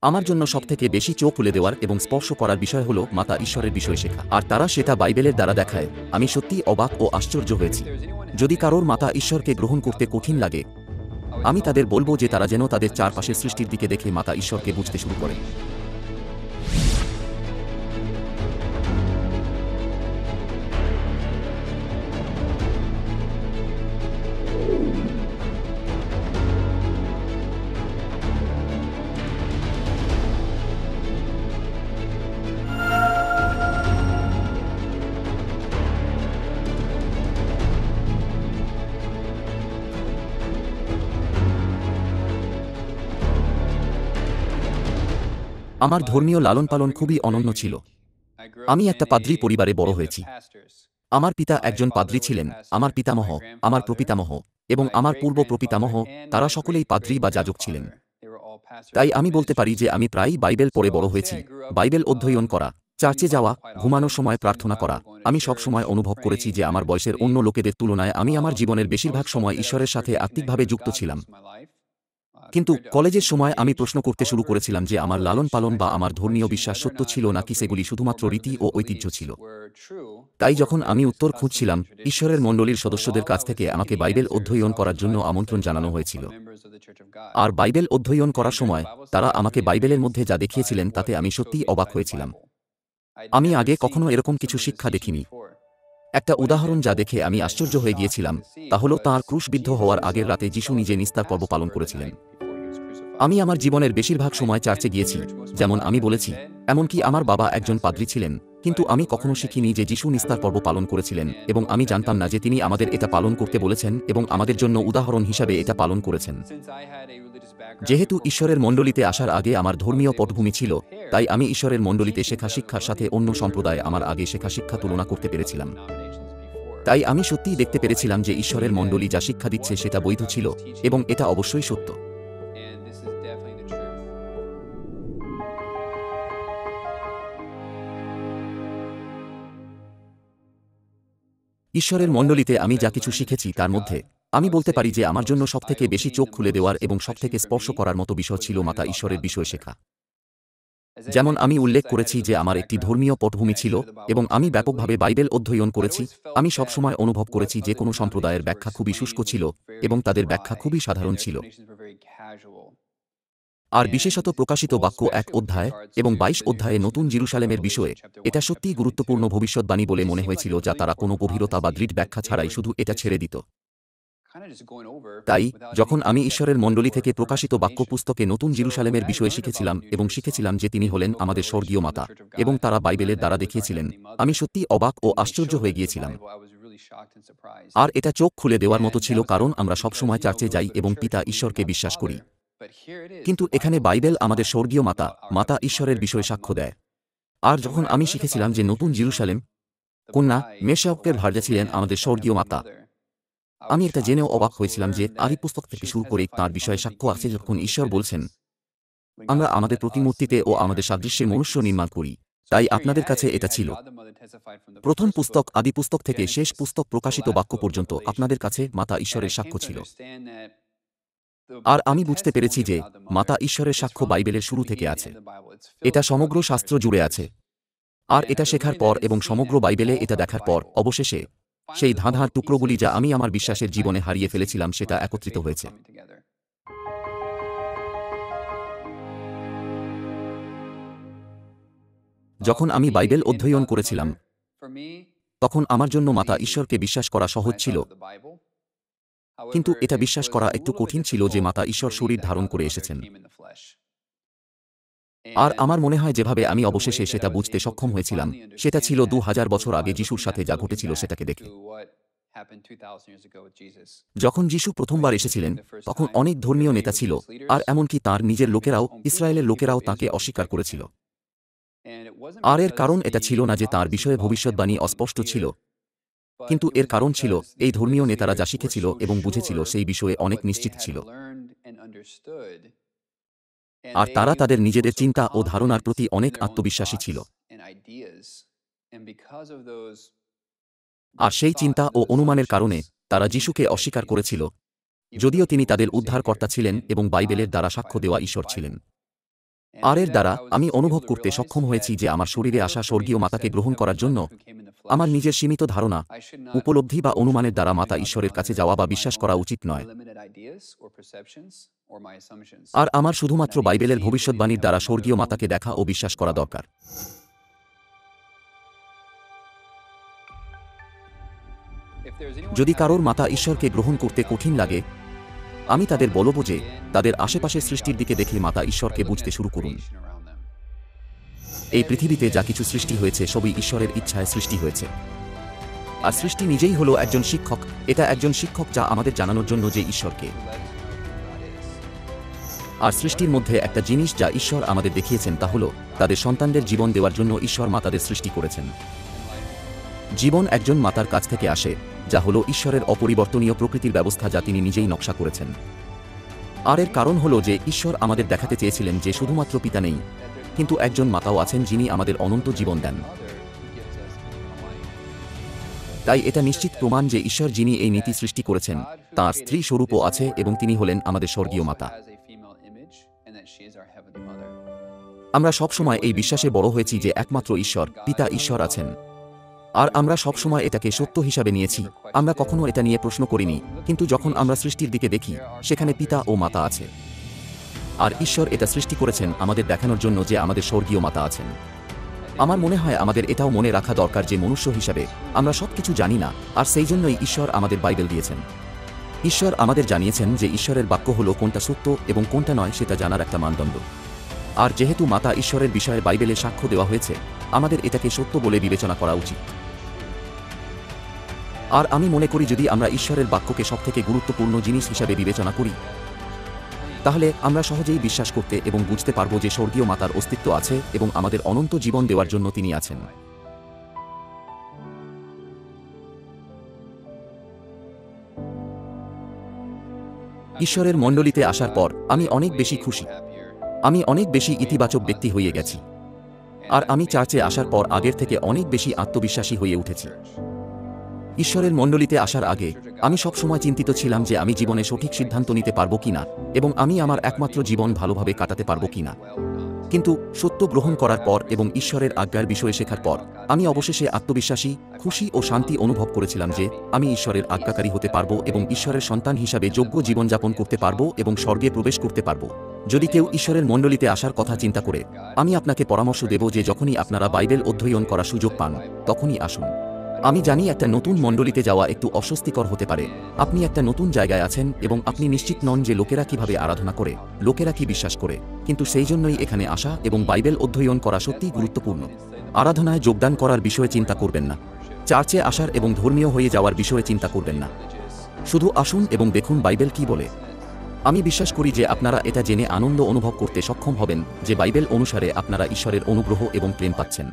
আমার জন্য সবথেকে বেশি চোখ খুলে দেওয়ার এবং স্পর্শ করার বিষয় হলো মাতা ঈশ্বরের বিষয় শেখা, আর তারা সেটা বাইবেলের দ্বারা দেখায়। আমি সত্যিই অবাক ও আশ্চর্য হয়েছি। যদি কারোর মাতা ঈশ্বরকে গ্রহণ করতে কঠিন লাগে, আমি তাদের বলবো যে তারা যেন তাদের চারপাশের সৃষ্টির দিকে দেখে মাতা ঈশ্বরকে বুঝতে শুরু করে। আমার ধর্মীয় লালন পালন খুবই অনন্য ছিল। আমি একটা পাদ্রী পরিবারে বড় হয়েছি। আমার পিতা একজন পাদ্রী ছিলেন, আমার পিতামহ, আমার প্রপিতামহ এবং আমার পূর্ব প্রপিতামহ, তারা সকলেই পাদ্রী বা যাজক ছিলেন। তাই আমি বলতে পারি যে আমি প্রায়ই বাইবেল পড়ে বড় হয়েছি। বাইবেল অধ্যয়ন করা, চার্চে যাওয়া, ঘুমানোর সময় প্রার্থনা করা। আমি সব সময় অনুভব করেছি যে আমার বয়সের অন্য লোকেদের তুলনায় আমি আমার জীবনের বেশিরভাগ সময় ঈশ্বরের সাথে আত্মিকভাবে যুক্ত ছিলাম। কিন্তু কলেজের সময় আমি প্রশ্ন করতে শুরু করেছিলাম যে আমার লালন পালন বা আমার ধর্মীয় বিশ্বাস সত্য ছিল নাকি সেগুলি শুধুমাত্র রীতি ও ঐতিহ্য ছিল। তাই যখন আমি উত্তর খুঁজছিলাম, ঈশ্বরের মণ্ডলীর সদস্যদের কাছ থেকে আমাকে বাইবেল অধ্যয়ন করার জন্য আমন্ত্রণ জানানো হয়েছিল। আর বাইবেল অধ্যয়ন করার সময় তারা আমাকে বাইবেলের মধ্যে যা দেখিয়েছিলেন তাতে আমি সত্যিই অবাক হয়েছিলাম। আমি আগে কখনো এরকম কিছু শিক্ষা দেখিনি। একটা উদাহরণ যা দেখে আমি আশ্চর্য হয়ে গিয়েছিলাম তা হল তাঁর ক্রুশবিদ্ধ হওয়ার আগের রাতে যিশু নিজে নিস্তার পর্ব পালন করেছিলেন। আমি আমার জীবনের বেশিরভাগ সময় চার্চে গিয়েছি, যেমন আমি বলেছি, এমনকি আমার বাবা একজন পাদ্রী ছিলেন, কিন্তু আমি কখনো শিখিনি যে যিশু নিস্তার পর্ব পালন করেছিলেন এবং আমি জানতাম না যে তিনি আমাদের এটা পালন করতে বলেছেন এবং আমাদের জন্য উদাহরণ হিসাবে এটা পালন করেছেন। যেহেতু ঈশ্বরের মণ্ডলীতে আসার আগে আমার ধর্মীয় পটভূমি ছিল, তাই আমি ঈশ্বরের মণ্ডলীতে শেখা শিক্ষার সাথে অন্য সম্প্রদায় আমার আগে শেখা শিক্ষা তুলনা করতে পেরেছিলাম। তাই আমি সত্যিই দেখতে পেরেছিলাম যে ঈশ্বরের মণ্ডলী যা শিক্ষা দিচ্ছে সেটা বৈধ ছিল এবং এটা অবশ্যই সত্য। ঈশ্বরের মণ্ডলীতে আমি যা কিছু শিখেছি তার মধ্যে আমি বলতে পারি যে আমার জন্য সবথেকে বেশি চোখ খুলে দেওয়ার এবং সবথেকে স্পর্শ করার মতো বিষয় ছিল মাতা ঈশ্বরের বিষয় শেখা। যেমন আমি উল্লেখ করেছি যে আমার একটি ধর্মীয় পটভূমি ছিল এবং আমি ব্যাপকভাবে বাইবেল অধ্যয়ন করেছি। আমি সবসময় অনুভব করেছি যে কোনো সম্প্রদায়ের ব্যাখ্যা খুবই শুষ্ক ছিল এবং তাদের ব্যাখ্যা খুবই সাধারণ ছিল। আর বিশেষত প্রকাশিত বাক্য ১ অধ্যায় এবং ২২ অধ্যায়ে নতুন জেরুসালেমের বিষয়ে এটা সত্যিই গুরুত্বপূর্ণ ভবিষ্যদ্বাণী বলে মনে হয়েছিল যা তারা কোনো গভীরতা বা দৃঢ় ব্যাখ্যা ছাড়াই শুধু এটা ছেড়ে দিত। তাই যখন আমি ঈশ্বরের মণ্ডলী থেকে প্রকাশিত বাক্য পুস্তকে নতুন জেরুসালেমের বিষয়ে শিখেছিলাম এবং শিখেছিলাম যে তিনি হলেন আমাদের স্বর্গীয় মাতা এবং তারা বাইবেলের দ্বারা দেখিয়েছিলেন, আমি সত্যিই অবাক ও আশ্চর্য হয়ে গিয়েছিলাম। আর এটা চোখ খুলে দেওয়ার মতো ছিল, কারণ আমরা সবসময় চার্চে যাই এবং পিতা ঈশ্বরকে বিশ্বাস করি। কিন্তু এখানে বাইবেল আমাদের স্বর্গীয় মাতা, মাতা ঈশ্বরের বিষয়ে সাক্ষ্য দেয়। আর যখন আমি শিখেছিলাম যে নতুন জেরুসালেম কন্যা মেশায়কের ভার্যা ছিলেন আমাদের স্বর্গীয় মাতা, আমি এটা জেনেও অবাক হয়েছিলাম যে আদি পুস্তক থেকে শুরু করে তাঁর বিষয়ে সাক্ষ্য আছে যখন ঈশ্বর বলছেন, আমরা আমাদের প্রতিমূর্তিতে ও আমাদের সাদৃশ্যে মনুষ্য নির্মাণ করি। তাই আপনাদের কাছে এটা ছিল। প্রথম পুস্তক আদি পুস্তক থেকে শেষ পুস্তক প্রকাশিত বাক্য পর্যন্ত আপনাদের কাছে মাতা ঈশ্বরের সাক্ষ্য ছিল। আর আমি বুঝতে পেরেছি যে মাতা ঈশ্বরের সাক্ষ্য বাইবেলের শুরু থেকে আছে। এটা সমগ্র শাস্ত্র জুড়ে আছে। আর এটা শেখার পর এবং সমগ্র বাইবেলে এটা দেখার পর অবশেষে সেই ধাঁধার টুকরোগুলি যা আমি আমার বিশ্বাসের জীবনে হারিয়ে ফেলেছিলাম সেটা একত্রিত হয়েছে। যখন আমি বাইবেল অধ্যয়ন করেছিলাম তখন আমার জন্য মাতা ঈশ্বরকে বিশ্বাস করা সহজ ছিল, কিন্তু এটা বিশ্বাস করা একটু কঠিন ছিল যে মাতা ঈশ্বর শরীর ধারণ করে এসেছেন। আর আমার মনে হয় যেভাবে আমি অবশেষে সেটা বুঝতে সক্ষম হয়েছিলাম সেটা ছিল ২০০০ বছর আগে যিশুর সাথে যা ঘটেছিল সেটাকে দেখে। যখন যিশু প্রথমবার এসেছিলেন তখন অনেক ধর্মীয় নেতা ছিল, আর এমনকি তাঁর নিজের লোকেরাও, ইসরায়েলের লোকেরাও তাঁকে অস্বীকার করেছিল। আর এর কারণ এটা ছিল না যে তাঁর বিষয়ে ভবিষ্যদ্বাণী অস্পষ্ট ছিল, কিন্তু এর কারণ ছিল এই ধর্মীয় নেতারা যা শিখেছিল এবং বুঝেছিল সেই বিষয়ে অনেক নিশ্চিত ছিল। আর তারা তাদের নিজেদের চিন্তা ও ধারণার প্রতি অনেক আত্মবিশ্বাসী ছিল। আর সেই চিন্তা ও অনুমানের কারণে তারা যিশুকে অস্বীকার করেছিল, যদিও তিনি তাদের উদ্ধারকর্তা ছিলেন এবং বাইবেলের দ্বারা সাক্ষ্য দেওয়া ঈশ্বর ছিলেন। আর এর দ্বারা আমি অনুভব করতে সক্ষম হয়েছি যে আমার শরীরে আসা স্বর্গীয় মাতাকে গ্রহণ করার জন্য আমার নিজের সীমিত ধারণা, উপলব্ধি বা অনুমানের দ্বারা মাতা ঈশ্বরের কাছে যাওয়া বা বিশ্বাস করা উচিত নয়। আর আমার শুধুমাত্র বাইবেলের ভবিষ্যদ্বাণীর দ্বারা স্বর্গীয় মাতাকে দেখা ও বিশ্বাস করা দরকার। যদি কারোর মাতা ঈশ্বরকে গ্রহণ করতে কঠিন লাগে, আমি তাদের বলব যে তাদের আশেপাশে সৃষ্টির দিকে দেখে মাতা ঈশ্বরকে বুঝতে শুরু করুন। এই পৃথিবীতে যা কিছু সৃষ্টি হয়েছে সবই ঈশ্বরের ইচ্ছায় সৃষ্টি হয়েছে। আর সৃষ্টি নিজেই হলো একজন শিক্ষক। এটা একজন শিক্ষক যা আমাদের জানানোর জন্য যে ঈশ্বরকে। আর সৃষ্টির মধ্যে একটা জিনিস যা ঈশ্বর আমাদের দেখিয়েছেন তা হলো তাদের সন্তানদের জীবন দেওয়ার জন্য ঈশ্বর মাতাদের সৃষ্টি করেছেন। জীবন একজন মাতার কাছ থেকে আসে, যা হলো ঈশ্বরের অপরিবর্তনীয় প্রকৃতির ব্যবস্থা যা তিনি নিজেই নকশা করেছেন। আর এর কারণ হলো যে ঈশ্বর আমাদের দেখাতে চেয়েছিলেন যে শুধুমাত্র পিতা নেই, কিন্তু একজন মাতাও আছেন যিনি আমাদের অনন্ত জীবন দেন। তাই এটা নিশ্চিত প্রমাণ যে ঈশ্বর যিনি এই নীতি সৃষ্টি করেছেন তাঁর স্ত্রী স্বরূপও আছে এবং তিনি হলেন আমাদের স্বর্গীয় মাতা। আমরা সবসময় এই বিশ্বাসে বড় হয়েছি যে একমাত্র ঈশ্বর, পিতা ঈশ্বর আছেন। আর আমরা সবসময় এটাকে সত্য হিসাবে নিয়েছি। আমরা কখনো এটা নিয়ে প্রশ্ন করিনি, কিন্তু যখন আমরা সৃষ্টির দিকে দেখি সেখানে পিতা ও মাতা আছে। আর ঈশ্বর এটা সৃষ্টি করেছেন আমাদের দেখানোর জন্য যে আমাদের স্বর্গীয় মাতা আছেন। আমার মনে হয় আমাদের এটাও মনে রাখা দরকার যে মনুষ্য হিসাবে আমরা সবকিছু জানি না, আর সেই জন্যই ঈশ্বর আমাদের বাইবেল দিয়েছেন। ঈশ্বর আমাদের জানিয়েছেন যে ঈশ্বরের বাক্য হলো কোনটা সত্য এবং কোনটা নয় সেটা জানার একটা মানদণ্ড। আর যেহেতু মাতা ঈশ্বরের বিষয়ে বাইবেলে সাক্ষ্য দেওয়া হয়েছে, আমাদের এটাকে সত্য বলে বিবেচনা করা উচিত। আর আমি মনে করি যদি আমরা ঈশ্বরের বাক্যকে সবথেকে গুরুত্বপূর্ণ জিনিস হিসাবে বিবেচনা করি, তাহলে আমরা সহজেই বিশ্বাস করতে এবং বুঝতে পারব যে স্বর্গীয় মাতার অস্তিত্ব আছে এবং আমাদের অনন্ত জীবন দেওয়ার জন্য তিনি আছেন। ঈশ্বরের মণ্ডলীতে আসার পর আমি অনেক বেশি খুশি। আমি অনেক বেশি ইতিবাচক ব্যক্তি হয়ে গেছি। আর আমি চার্চে আসার পর আগের থেকে অনেক বেশি আত্মবিশ্বাসী হয়ে উঠেছি। ঈশ্বরের মণ্ডলীতে আসার আগে আমি সবসময় চিন্তিত ছিলাম যে আমি জীবনে সঠিক সিদ্ধান্ত নিতে পারবো কিনা এবং আমি আমার একমাত্র জীবন ভালোভাবে কাটাতে পারবো কিনা। কিন্তু সত্য গ্রহণ করার পর এবং ঈশ্বরের আজ্ঞার বিষয়ে শেখার পর আমি অবশেষে আত্মবিশ্বাসী, খুশি ও শান্তি অনুভব করেছিলাম যে আমি ঈশ্বরের আজ্ঞাকারী হতে পারবো এবং ঈশ্বরের সন্তান হিসাবে যোগ্য জীবনযাপন করতে পারবো এবং স্বর্গে প্রবেশ করতে পারবো। যদি কেউ ঈশ্বরের মণ্ডলীতে আসার কথা চিন্তা করে, আমি আপনাকে পরামর্শ দেব যে যখনই আপনারা বাইবেল অধ্যয়ন করার সুযোগ পান তখনই আসুন। আমি জানি একটা নতুন মণ্ডলীতে যাওয়া একটু অস্বস্তিকর হতে পারে। আপনি একটা নতুন জায়গায় আছেন এবং আপনি নিশ্চিত নন যে লোকেরা কিভাবে আরাধনা করে, লোকেরা কি বিশ্বাস করে, কিন্তু সেই জন্যই এখানে আসা এবং বাইবেল অধ্যয়ন করা সত্যিই গুরুত্বপূর্ণ। আরাধনায় যোগদান করার বিষয়ে চিন্তা করবেন না। চার্চে আসার এবং ধর্মীয় হয়ে যাওয়ার বিষয়ে চিন্তা করবেন না। শুধু আসুন এবং দেখুন বাইবেল কি বলে। আমি বিশ্বাস করি যে আপনারা এটা জেনে আনন্দ অনুভব করতে সক্ষম হবেন যে বাইবেল অনুসারে আপনারা ঈশ্বরের অনুগ্রহ এবং প্রেম পাচ্ছেন।